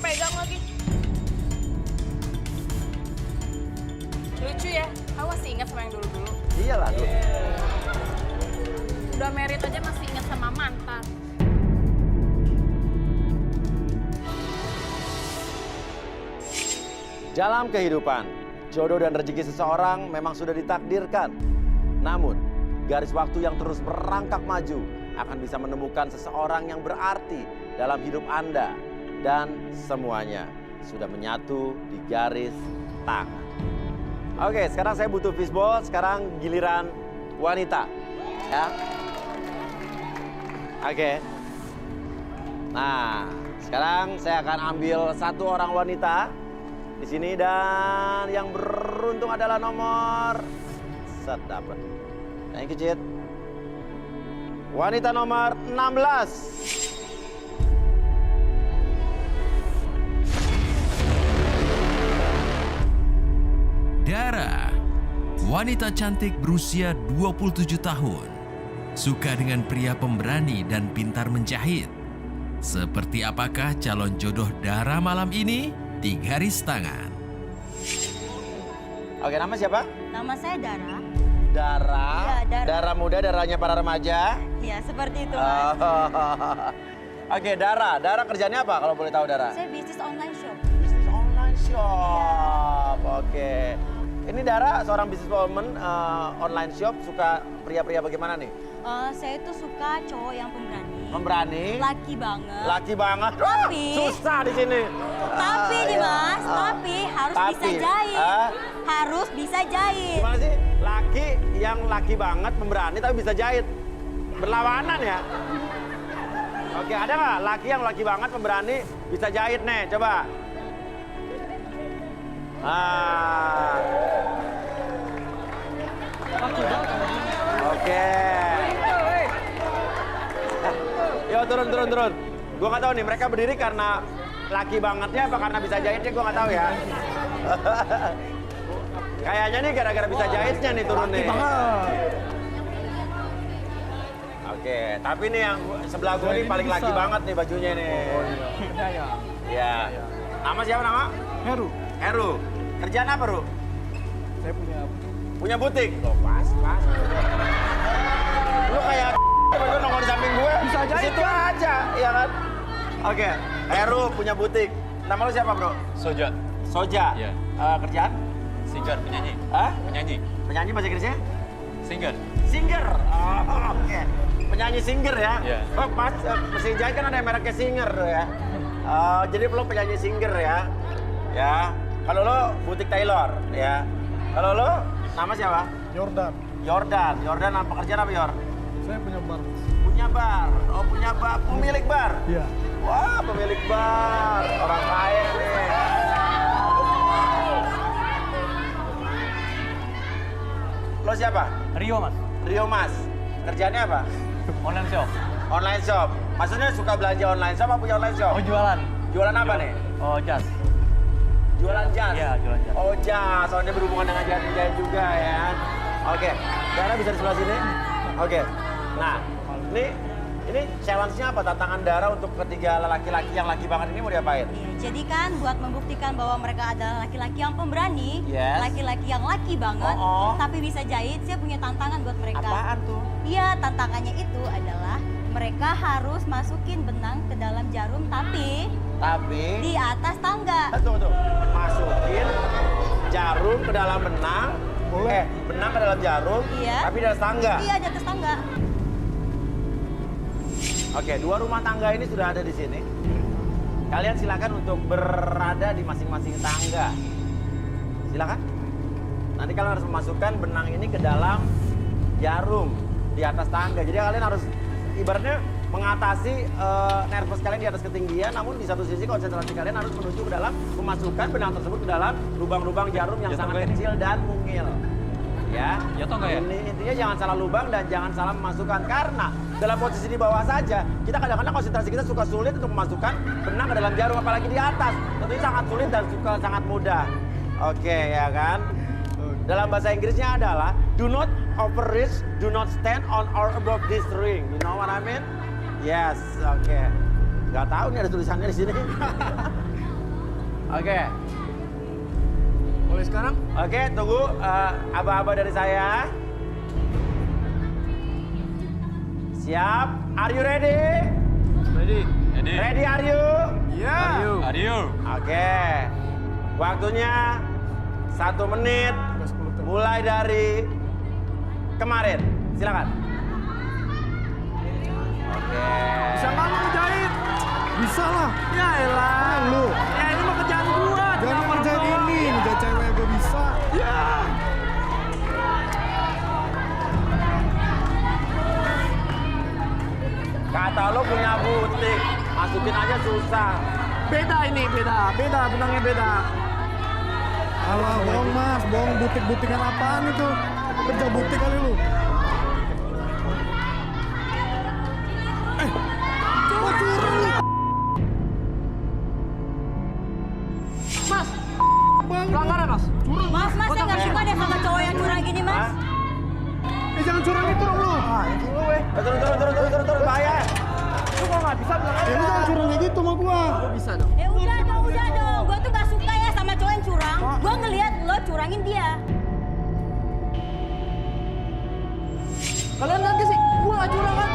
pegang lagi. Lucu ya, aku masih ingat sama yang dulu-dulu. Iyalah lu. Udah merit aja masih ingat sama mantan. Dalam kehidupan, jodoh dan rezeki seseorang memang sudah ditakdirkan. Namun, garis waktu yang terus merangkak maju akan bisa menemukan seseorang yang berarti dalam hidup Anda. Dan semuanya sudah menyatu di garis tangan. Oke, sekarang saya butuh fishball. Sekarang giliran wanita. Ya. Oke. Nah, sekarang saya akan ambil satu orang wanita di sini dan yang beruntung adalah nomor set dapat. Thank you, Cid. Wanita nomor 16. Dara, wanita cantik berusia 27 tahun. Suka dengan pria pemberani dan pintar menjahit. Seperti apakah calon jodoh Dara malam ini? Di garis tangan. Oke, nama siapa? Nama saya Dara. Dara. Ya, Dara. Dara muda, darahnya para remaja. Ya, seperti itu, Mas. Oke, Dara. Dara kerjanya apa kalau boleh tahu, Dara? Saya bisnis online shop. Bisnis online shop. Oke. Ini Dara seorang businesswoman online shop, suka pria-pria bagaimana nih? Saya tuh suka cowok yang pemberani. Pemberani. Laki banget. Laki banget. Tapi- Susah di sini. Tapi nih, Mas, tapi harus bisa Tapi, jahit. ah? Harus bisa jahit. Gimana sih? Laki yang laki banget, pemberani tapi bisa jahit. Berlawanan ya? Oke, ada nggak laki yang laki banget, pemberani, bisa jahit nih? Coba. Oke. Yo, turun. Gua nggak tahu nih, mereka berdiri karena laki bangetnya apa karena bisa jahitnya, gua nggak tahu ya. Kayaknya nih gara-gara bisa jahitnya nih turun nih. Oke, tapi nih yang sebelah gua nih paling laki banget nih bajunya nih. Iya. Nama siapa nama? Heru. Kerjaan apa, Ru? Saya Punya butik? Loh, pas. Lu kayak lu nongol di samping gue. Bisa aja, Situ aja, ya kan? Oke, Heru punya butik. Nama lu siapa, Bro? Soja. Soja. Iya. Kerjaan? Singer, penyanyi. Hah? Penyanyi. Penyanyi bahasa Inggrisnya? Singer. Singer. Oh, oke. Penyanyi singer ya? Iya. Oh, pas. Mesin jahit kan ada yang mereknya singer ya? Jadi lo penyanyi singer ya? Ya. Kalau lo butik tailor ya? Kalau lo nama siapa? Jordan. Jordan apa pekerjaan apa, Yor? Saya punya bar. Punya bar. Oh, punya bar. Pemilik bar. Iya. Wah, pemilik bar. Orang kaya nih. Lo siapa? Rio, Mas. Rio Mas. Kerjanya apa? Online shop. Online shop. Maksudnya suka belanja online shop apa punya online shop? Oh, jualan. Jualan apa nih? Oh, jas. Jualan jas? Iya, jualan jas. Oh, jas. Soalnya berhubungan dengan jahit juga ya. Oke. Dara bisa di sebelah sini? Oke. Nah, ini challenge-nya apa? Tantangan Dara untuk ketiga laki-laki yang laki banget ini mau diapain? Iya, jadi kan buat membuktikan bahwa mereka adalah laki-laki yang pemberani, Yes. laki-laki yang laki banget, Oh. tapi bisa jahit, saya punya tantangan buat mereka. Apaan tuh? Iya, tantangannya itu adalah mereka harus masukin benang ke dalam jarum, tapi Tapi... di atas tangga. Tunggu. Masukin jarum ke dalam benang. Boleh. Benang ke dalam jarum, Iya. tapi di atas tangga. Iya, di atas tangga. Oke, dua rumah tangga ini sudah ada di sini. Kalian silakan untuk berada di masing-masing tangga. Silakan. Nanti kalian harus memasukkan benang ini ke dalam jarum di atas tangga. Jadi kalian harus ibaratnya mengatasi nervous kalian di atas ketinggian, namun di satu sisi konsentrasi kalian harus menuju ke dalam memasukkan benang tersebut ke dalam lubang-lubang jarum yang Ya, sangat Tongga ini. kecil dan mungil. Ya. Ya, Tongga ya? Ini intinya jangan salah lubang dan jangan salah memasukkan karena dalam posisi di bawah saja kita kadang-kadang konsentrasi kita suka sulit untuk memasukkan benang ke dalam jarum apalagi di atas. Tentunya sangat sulit dan sangat mudah. Oke, ya kan? Dalam bahasa Inggrisnya adalah do not overreach, do not stand on or above this ring. You know what I mean? Yes, oke. Nggak tahu nih ada tulisannya di sini. Oke. Mulai sekarang? Oke, tunggu aba-aba dari saya. Siap? Are you ready? Ready. Ready? Ready are you? Iya. Are you? Oke. Waktunya 1 menit. Udah 10 tahun. Mulai dari kemarin. Silakan. Oke. Bisa nggak lu ngejahit? Bisa lah. Ya elah. Lu. Ya ini mah kerjaan gua. Jangan ngejahit ini. Ngejahit cewek gue bisa. Ya. Kata lo punya butik, masukin aja susah. Beda ini, beda benangnya beda. Alah, bohong mas. Bohong butik-butikan apaan itu? Kerja butik kali lu. Coba curang lu. Mas, Bang. pelanggaran mas. Curang. Mas, saya nggak suka deh sama cowok yang curang gini, Mas. Hah? Jangan curang itu dong lu. Turun, bahaya. Lu kok nggak bisa bilang aja. Lu jangan curang kayak gitu sama gua. Udah dong. Gue tuh gak suka ya sama cowok yang curang. Gue ngeliat lo curangin dia. Kalian lihat sih, gua nggak curang kan?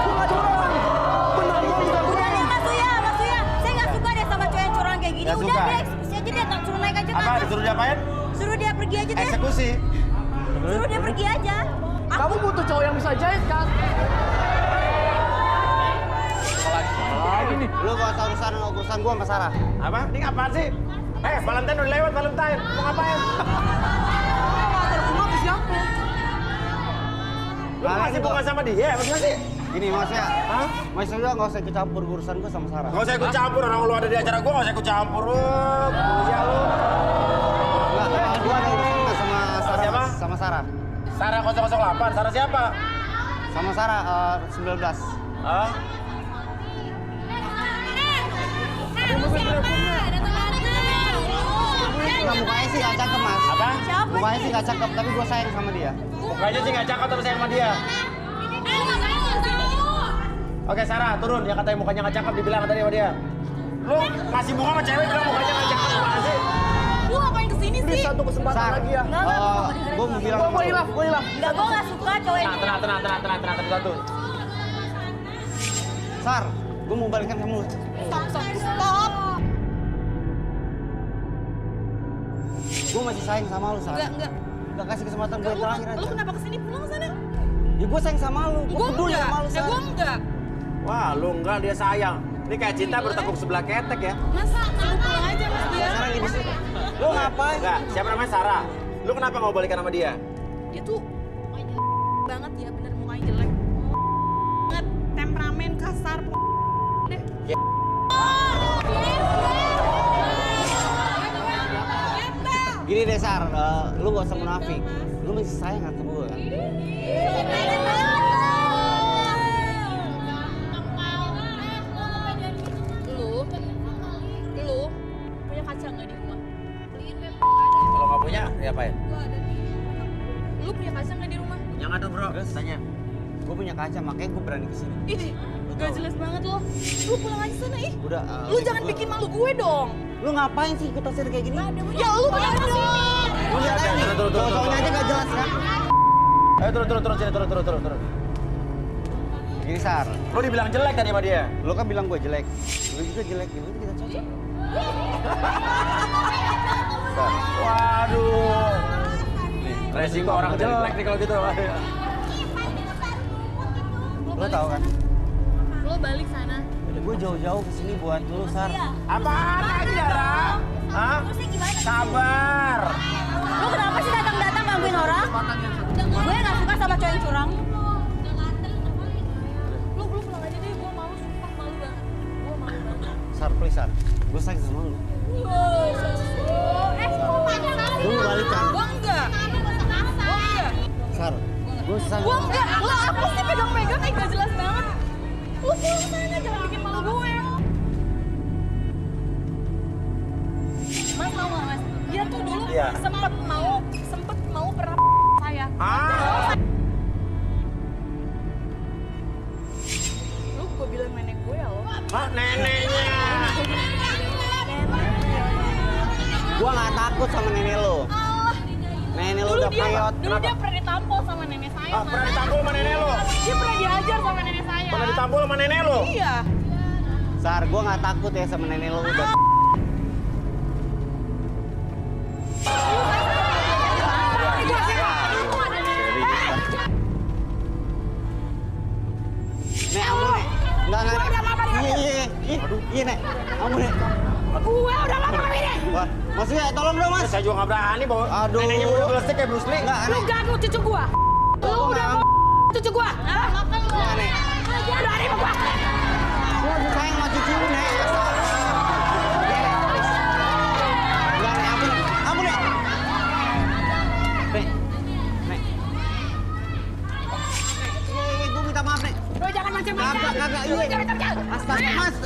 Gua nggak curang. Benar gua nggak Udah curang. deh, Mas Uya. Saya gak suka deh sama cowok yang curang kayak gini. Nggak Udah suka? deh, eksekusi aja deh. Suruh naik aja ke Apa atas. disuruh diapain? Suruh dia pergi aja deh. Eksekusi. Suruh dia pergi aja. Kamu butuh cowok yang bisa jahit kan? Lu gak usah urusan gua sama Sarah. Apa? Ini apaan sih? Valentine udah lewat, Valentine. Mau ngapain? Rumah ke siapa? Lu masih bukan sama dia, maksudnya sih? Gini maksudnya, Hah? maksudnya gak usah ikut campur urusan gua sama Sarah. Gak usah ikut campur, orang lu ada di acara gua gak usah ikut campur. Ya lu. Enggak, gua ada urusan nggak sama Sarah. siapa? Sama Sarah. Sarah 008, Sarah siapa? Sama Sarah 19. Hah? Enggak, mukanya sih gak cakep mas. Apa? Siapa Mukanya sih? sih gak cakep, tapi gua sayang sama dia. Mukanya sih gak cakep terus sayang sama dia. Oke Sarah, turun. Yang katanya mukanya gak cakep dibilang tadi sama dia. Lu masih bunga sama cewek bilang mukanya gak cakep, gimana sih? Lu ngapain kesini sih? Satu kesempatan Sar, lagi ya. Enggak, gua mau bilang sama Gua lu. hilaf. Enggak, gue gak suka cowok yang Tenang, satu. Sar, gua mau balikan sama lu. Stop. Gua masih sayang sama lu, Sar. Enggak. Gak kasih kesempatan gue terakhir Lu aja. kenapa kesini? Pulang sana. Ya gua sayang sama lu, gua peduli sama lu, Sar. Gua enggak. Wah, lu enggak, dia sayang. Ini kayak cinta bertepuk sebelah ketek ya. Mas, lu pulang aja mas dia. Sekarang gini sih, lu ngapain? Enggak, siapa namanya Sarah? Lu kenapa nggak mau balikan sama dia? Dia tuh banget ya, bener mukanya jelek. Banget, temperamen kasar. Deh. Gini deh, Sar, lu gak usah munafik. Lu masih sayang kan sama gue kan? Lu punya kaca nggak di rumah? Kalau nggak punya, diapain? Lu punya kaca nggak di rumah? Punya nggak tuh bro? Tanya. Gue punya kaca, makanya gue berani kesini. Ih, gak jelas banget lo. Lu pulang aja sana ih. Udah, Lu jangan bikin malu gue dong. Lu ngapain sih ikut taksir kayak gini? Ya lu pulang ke sini. Lu lihat aja nih, turun. cowok-cowoknya aja gak jelas kan? Ayo turun. Gini, Sar, Lu dibilang jelek tadi sama dia. lu kan bilang gue jelek. Lu juga jelek, ya udah kita cocok. Sar, Waduh. Resiko orang jelek nih kalau gitu. lu tahu kan? Lu balik sana. Gue jauh-jauh kesini buat lu, Sar. Apaan lagi Dara? Hah? Terusnya gimana? Sabar. Lu kenapa sih datang-datang gangguin orang? Gue gak suka sama cowok yang curang. Lu pulang aja deh, gue malu sumpah malu banget. Gue malu banget. Sar, please, Sar. Gue sayang sama lu. Lu mau balikan? Gue enggak. Sar, gue sayang Gue sama lu. enggak. Lu apa sih pegang-pegang? Gak jelas banget. Lu pulang sana, jangan bikin malu gue. Mas tau gak mas? Dia tuh dulu Iya. sempet mau pernah saya. Ah. Lu gue bilang nenek gue ya lo. Hah? Gua nggak takut sama nenek lu. Allah. Nenek lu Dulu udah dia, peyot. dulu dia pernah ditampol sama nenek saya, Mas. Pernah ditampol sama nenek lo? Dia pernah diajar sama nenek saya. Pernah ditampol sama nenek lo? Iya. Sar, gua nggak takut ya sama nenek lu udah. Nek, ampun, Nek. Enggak, Nek. Iya, Nek. Ampun, Nek. Gue udah lama ini. Wah, maksudnya tolong dong, Mas. Saya juga nggak berani bawa. Aduh. Neneknya udah gelesik kayak Bruce Lee. Enggak, Lu Nek. ganggu cucu gua. Lu udah cucu gua. Hah? Enggak, Nek. Udah ini gua. Gua lagi sayang sama cucu lu, Nek. Enggak, Nek. Ampun, Nek. Ampun, Nek. Nek. Nek. Gua minta maaf, Nek. Lu jangan macam-macam. Kagak, Lu iya. jangan macam-macam. Astaga, Mas.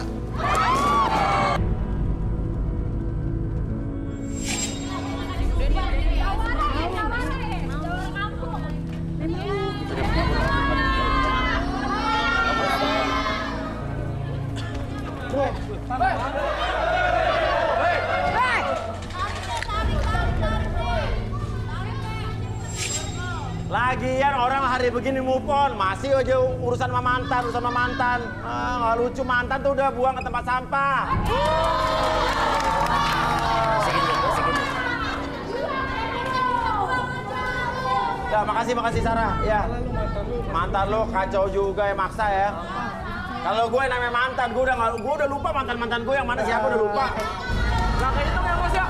Lagian orang hari begini move on, masih aja urusan sama mantan. Nggak lucu, mantan tuh udah buang ke tempat sampah. Ya, makasih Sarah. Ya. Mantan lo kacau juga ya, maksa ya. Kalau gue namanya mantan, gue udah lupa mantan gue yang mana, siapa udah lupa. Nggak kayak itu ya, Mas ya?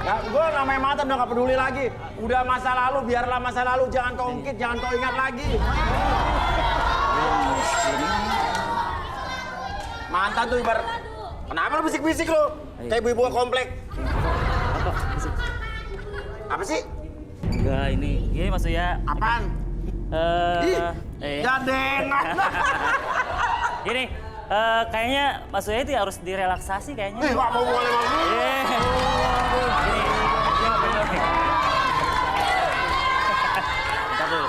Ya, gue namanya mantan udah gak peduli lagi. Udah masa lalu, biarlah masa lalu. Jangan kau ungkit, jangan kau ingat lagi. Mantan tuh ibarat... Kenapa lu bisik-bisik lu? Kayak ibu-ibu komplek. Apa sih? Enggak, ini maksudnya Apaan? Jadengan. gini, kayaknya maksudnya itu harus direlaksasi kayaknya. Gak mau boleh mau. Bentar dulu.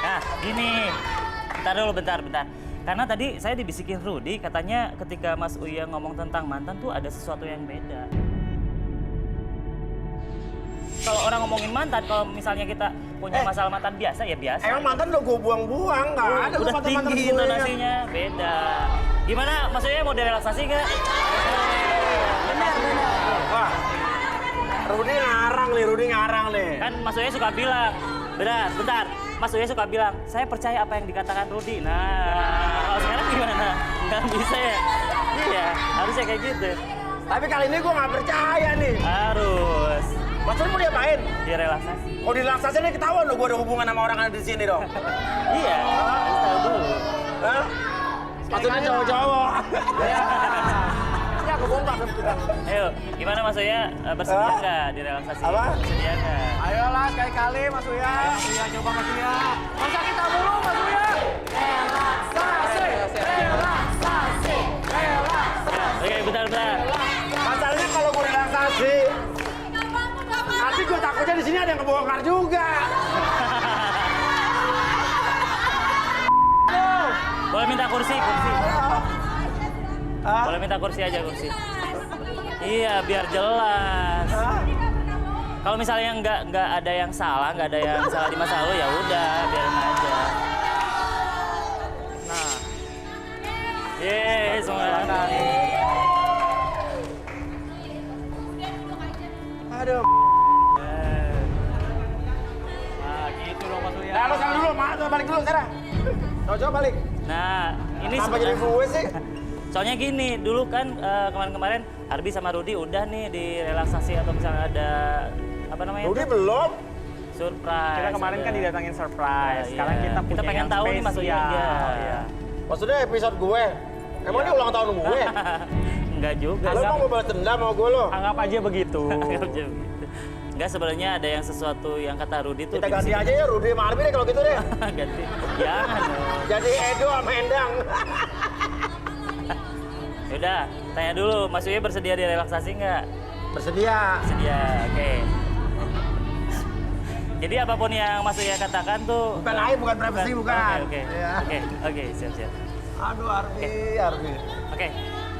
Nah, gini. Bentar. Karena tadi saya dibisikin Rudy, katanya ketika Mas Uya ngomong tentang mantan tuh ada sesuatu yang beda. Kalau orang ngomongin mantan, kalau misalnya kita punya masalah mantan biasa, ya biasa. Emang mantan udah gue buang-buang, nggak ada. Udah tinggi intonasinya, beda. Gimana, maksudnya mau direlaksasi nggak? Benar. Wah, Rudy ngarang nih. Kan Mas Uya suka bilang, bentar. Mas Uya suka bilang, saya percaya apa yang dikatakan Rudy. Nah, kalau sekarang gimana? Nggak bisa ya? Iya, harusnya kayak gitu. Tapi kali ini gue nggak percaya nih. Harus. Maksudnya mau diapain? Direlaksasi. Kalau direlaksasi nih ketahuan lo gue ada hubungan sama orang yang ada di sini dong. Iya, harus tahu dulu. Hah? Maksudnya cowok-cowok. Ya, kebongkar. Ayo, gimana Mas Uya? Bersedia nggak direlaksasi? Apa? Bersedia nggak? Ayolah, sekali-kali Mas Uya. Mas Uya, coba Mas Uya. Masa kita mulu, Mas Uya? Relaksasi. Oke, bentar. Masalahnya kalau gue relaksasi, nanti gue takutnya di sini ada yang kebongkar juga. Boleh minta kursi. Boleh minta kursi aja, kursi. Iya, biar jelas. Kalau misalnya nggak ada yang salah, nggak ada yang salah di masa lalu, ya udah, biarin aja. Nah, semuanya. Aduh. Nah, gitu dong Mas Uya. Nah, lo sana dulu, balik dulu, Sarah. Coba balik. Nah, ini Kenapa jadi sebenarnya- gue sih? Soalnya gini, dulu kan kemarin-kemarin Arbi sama Rudy udah nih direlaksasi atau misalnya ada apa namanya? Rudy itu? belum. Surprise. Kita kemarin ada. kan didatangin surprise. Iya. Sekarang kita punya pengen yang tahu nih Mas Uya. spesial. Iya. Maksudnya episode gue. Emang ini ulang tahun gue? Enggak juga. Lo mau balas dendam sama gue lo? Anggap aja begitu. Enggak, sebenarnya ada yang sesuatu yang kata Rudy tuh. Kita ganti aja ya Rudy sama Arbi deh kalau gitu deh. Ganti. Jangan dong. Jadi Edo sama Endang. Yaudah, tanya dulu, Mas Uya bersedia direlaksasi nggak? Bersedia. Bersedia, oke. Jadi apapun yang Mas Uya katakan tuh... Bukan aib, bukan privasi, bukan. Oke, Iya. oke, siap. Aduh Arbi. Oke,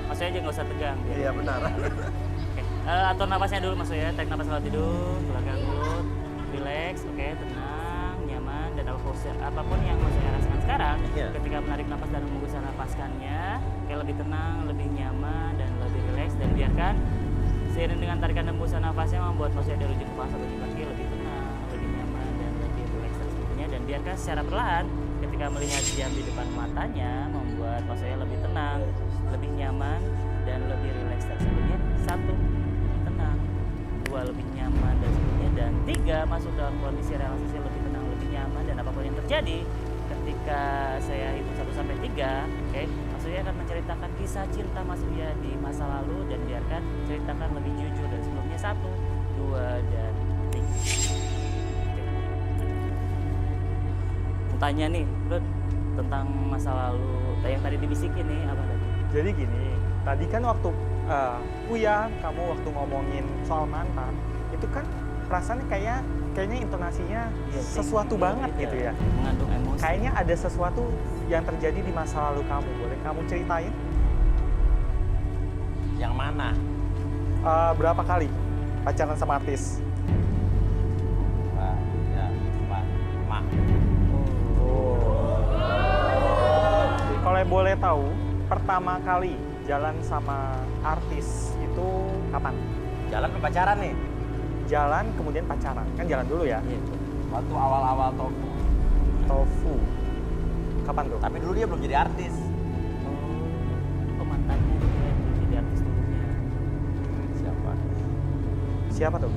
Mas Uya aja nggak usah tegang. Iya benar. Oke. Atur nafasnya dulu Mas Uya, tarik nafas lewat hidung, keluarkan mulut, relax, oke, tenang, nyaman, dan apapun yang Mas Uya rasakan sekarang, Iya. ketika menarik nafas dan menghembuskan nafaskannya, kayak lebih tenang, lebih nyaman, dan lebih relax, dan biarkan seiring dengan tarikan hembusan nafasnya membuat Mas Uya dari ujung kepala sampai ujung kaki lebih tenang, lebih nyaman, dan lebih relax dan sebagainya, dan biarkan secara perlahan ketika melihat jam di depan matanya membuat Mas Uya lebih tenang, lebih nyaman, dan lebih relax dan sebagainya. 1, lebih tenang. 2, lebih nyaman dan sebagainya. Dan 3, masuk dalam kondisi relaksasi lebih tenang, lebih nyaman, dan apapun yang terjadi ketika saya hitung 1 sampai 3, oke, Mas Uya akan menceritakan kisah cinta Mas Uya di masa lalu, dan biarkan ceritakan lebih jujur dari sebelumnya. 1, 2, dan 3. Tanya nih, Rud, tentang masa lalu yang tadi dibisikin nih, apa tadi? Jadi gini, tadi kan waktu Uya, kamu waktu ngomongin soal mantan, itu kan rasanya kayaknya intonasinya Iya, sesuatu tinggi, banget iya, gitu ya. Mengandung emosi. Kayaknya ada sesuatu yang terjadi di masa lalu kamu. Boleh kamu ceritain? Yang mana? Berapa kali pacaran sama artis? Pak, ya, Pak, Mak. Kalau boleh tahu, pertama kali jalan sama artis itu kapan? Jalan ke pacaran nih. Jalan kemudian pacaran, kan jalan dulu ya? Iya, betul. Waktu awal-awal Tofu. Tofu. Kapan tuh? Tapi dulu dia belum jadi artis. Oh, mantannya itu yang belum jadi artis dulunya. Siapa? Siapa tuh?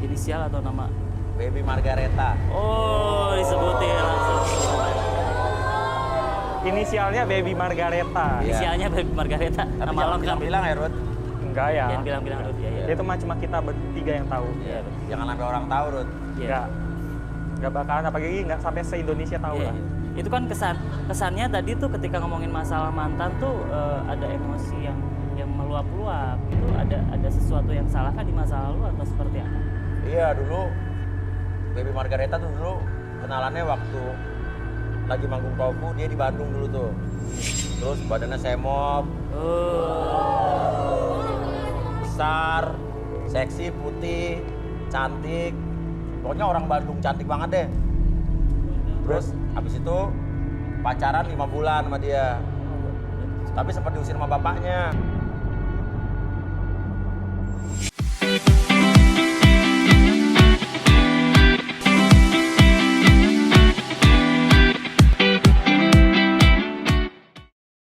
Inisial atau nama? Baby Margareta. Oh, disebutin langsung. Inisialnya Baby Margareta. Iya. Inisialnya Baby Margareta. Tapi Nama jangan lengkap. bilang ya, Ruth. Enggak ya? Jangan bilang-bilang Rud, ya. Itu mah cuma kita bertiga yang tahu. Iya, betul. Jangan sampai orang tahu, Ruth. Iya. Nggak bakalan, apalagi nggak sampai se-Indonesia tahu Iya, lah. iya. Itu kan kesannya tadi tuh ketika ngomongin masalah mantan tuh ada emosi yang meluap-luap. Itu ada sesuatu yang salah kah di masa lalu atau seperti apa? Iya, dulu Baby Margareta tuh dulu kenalannya waktu lagi manggung Tofu, dia di Bandung dulu tuh. Terus badannya semok, besar, seksi, putih, cantik. Pokoknya orang Bandung cantik banget deh. Terus habis itu pacaran 5 bulan sama dia. Tapi sempat diusir sama bapaknya.